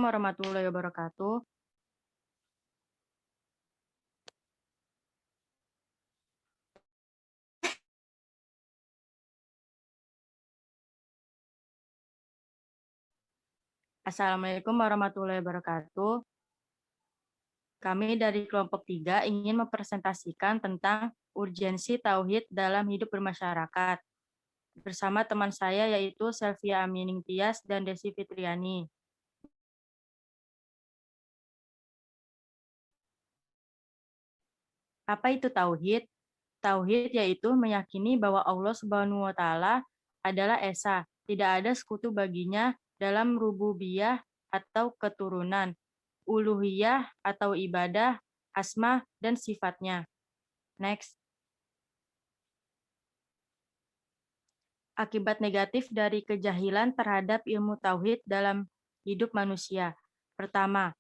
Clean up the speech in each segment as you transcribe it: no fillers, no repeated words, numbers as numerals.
warahmatullahi wabarakatuh. Assalamualaikum warahmatullahi wabarakatuh. Kami dari kelompok 3 ingin mempresentasikan tentang urgensi tauhid dalam hidup bermasyarakat. Bersama teman saya yaitu Selvia Amining Tias dan Desi Fitriani. Apa itu tauhid? Tauhid yaitu meyakini bahwa Allah Subhanahu wa taala adalah esa, tidak ada sekutu baginya dalam rububiyah atau keturunan, uluhiyah atau ibadah, asma dan sifatnya. Next. Akibat negatif dari kejahilan terhadap ilmu tauhid dalam hidup manusia. Pertama,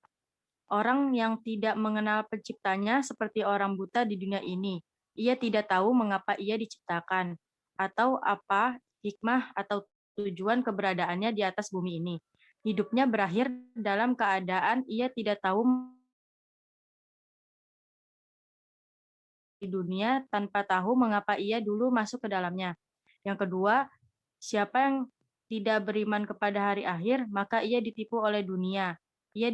orang yang tidak mengenal penciptanya seperti orang buta di dunia ini. Ia tidak tahu mengapa ia diciptakan, atau apa hikmah atau tujuan keberadaannya di atas bumi ini. Hidupnya berakhir dalam keadaan ia tidak tahu di dunia tanpa tahu mengapa ia dulu masuk ke dalamnya. Yang kedua, siapa yang tidak beriman kepada hari akhir, maka ia ditipu oleh dunia. Ia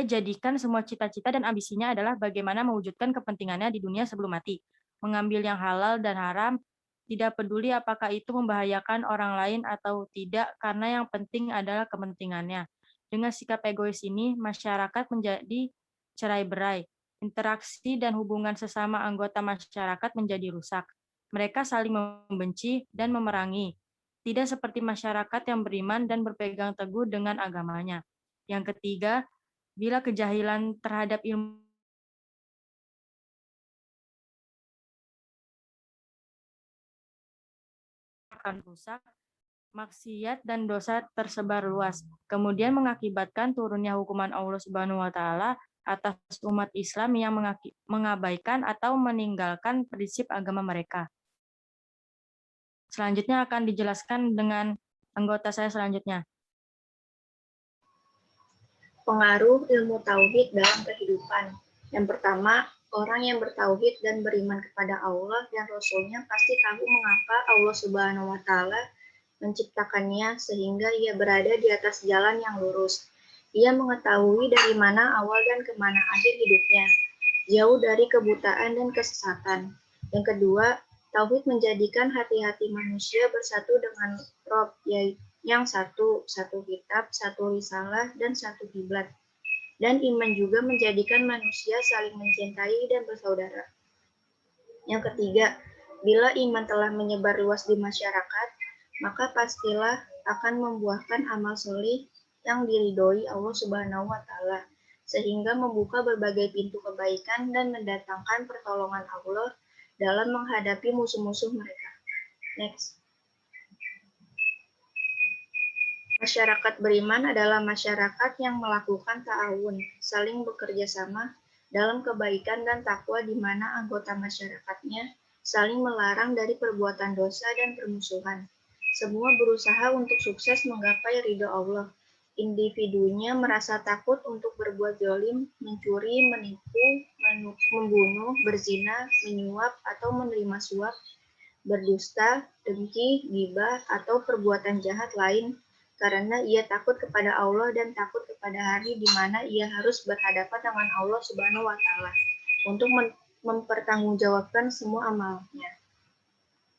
jadikan semua cita-cita dan ambisinya adalah bagaimana mewujudkan kepentingannya di dunia sebelum mati. Mengambil yang halal dan haram, tidak peduli apakah itu membahayakan orang lain atau tidak, karena yang penting adalah kepentingannya. Dengan sikap egois ini, masyarakat menjadi cerai-berai. Interaksi dan hubungan sesama anggota masyarakat menjadi rusak. Mereka saling membenci dan memerangi. Tidak seperti masyarakat yang beriman dan berpegang teguh dengan agamanya. Yang ketiga, bila kejahilan terhadap ilmu akan rusak, maksiat dan dosa tersebar luas, kemudian mengakibatkan turunnya hukuman Allah Subhanahu wa taala atas umat Islam yang mengabaikan atau meninggalkan prinsip agama mereka. Selanjutnya akan dijelaskan dengan anggota saya selanjutnya. Pengaruh ilmu tauhid dalam kehidupan. Yang pertama, orang yang bertauhid dan beriman kepada Allah dan Rasul-Nya pasti tahu mengapa Allah Subhanahu wa taala menciptakannya sehingga ia berada di atas jalan yang lurus. Ia mengetahui dari mana awal dan kemana akhir hidupnya, jauh dari kebutaan dan kesesatan. Yang kedua, tauhid menjadikan hati-hati manusia bersatu dengan Rob, yaitu yang satu kitab, satu risalah, dan satu kiblat. Dan iman juga menjadikan manusia saling mencintai dan bersaudara. Yang ketiga, bila iman telah menyebar luas di masyarakat, maka pastilah akan membuahkan amal soleh yang diridhoi Allah Subhanahu wa taala, sehingga membuka berbagai pintu kebaikan dan mendatangkan pertolongan Allah dalam menghadapi musuh-musuh mereka. Next. Masyarakat beriman adalah masyarakat yang melakukan ta'awun, saling bekerja sama dalam kebaikan dan takwa di mana anggota masyarakatnya saling melarang dari perbuatan dosa dan permusuhan. Semua berusaha untuk sukses menggapai ridho Allah. Individunya merasa takut untuk berbuat zalim, mencuri, menipu, membunuh, berzina, menyuap atau menerima suap, berdusta, dengki, ghibah, atau perbuatan jahat lain karena ia takut kepada Allah dan takut kepada hari di mana ia harus berhadapan dengan Allah Subhanahu wa taala untuk mempertanggungjawabkan semua amalnya.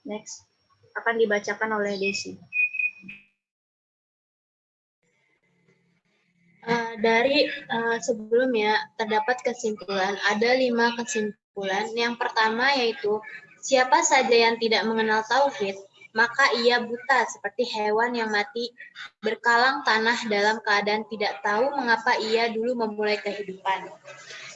Next, akan dibacakan oleh Desi. Dari sebelumnya terdapat kesimpulan, ada 5 kesimpulan. Yang pertama yaitu siapa saja yang tidak mengenal tauhid, maka ia buta seperti hewan yang mati berkalang tanah dalam keadaan tidak tahu mengapa ia dulu memulai kehidupan.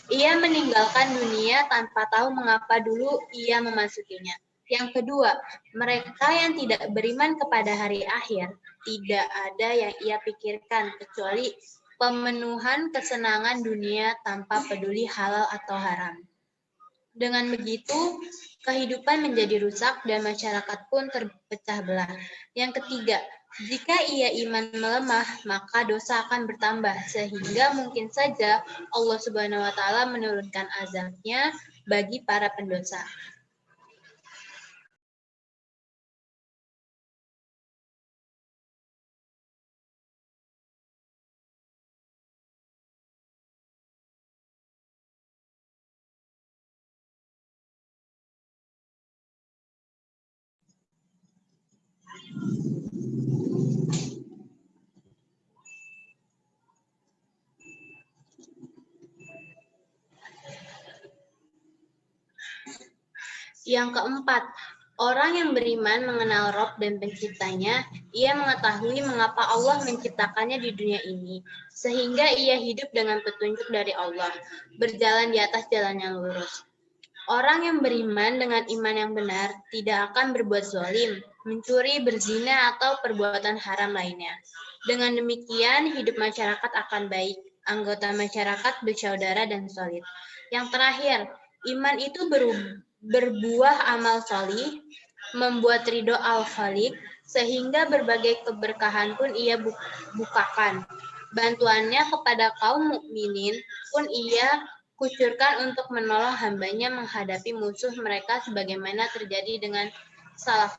Ia meninggalkan dunia tanpa tahu mengapa dulu ia memasukinya. Yang kedua, mereka yang tidak beriman kepada hari akhir, tidak ada yang ia pikirkan kecuali pemenuhan kesenangan dunia tanpa peduli halal atau haram. Dengan begitu, kehidupan menjadi rusak dan masyarakat pun terpecah belah. Yang ketiga, Jika ia iman melemah, maka dosa akan bertambah, sehingga mungkin saja Allah Subhanahu wa Ta'ala menurunkan azabnya bagi para pendosa. Yang keempat, orang yang beriman mengenal Rob dan penciptanya, ia mengetahui mengapa Allah menciptakannya di dunia ini, sehingga ia hidup dengan petunjuk dari Allah, berjalan di atas jalan yang lurus. Orang yang beriman dengan iman yang benar tidak akan berbuat zalim, mencuri, berzina, atau perbuatan haram lainnya. Dengan demikian, hidup masyarakat akan baik, anggota masyarakat bersaudara dan solid. Yang terakhir, iman itu berbuah amal solih, membuat ridho al-khaliq, sehingga berbagai keberkahan pun ia bukakan. Bantuannya kepada kaum mukminin pun ia kucurkan untuk menolong hambanya menghadapi musuh mereka sebagaimana terjadi dengan salah.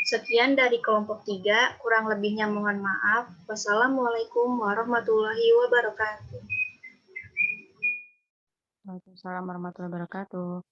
Sekian dari kelompok 3, kurang lebihnya mohon maaf. Wassalamualaikum warahmatullahi wabarakatuh. Waalaikumsalam warahmatullahi wabarakatuh.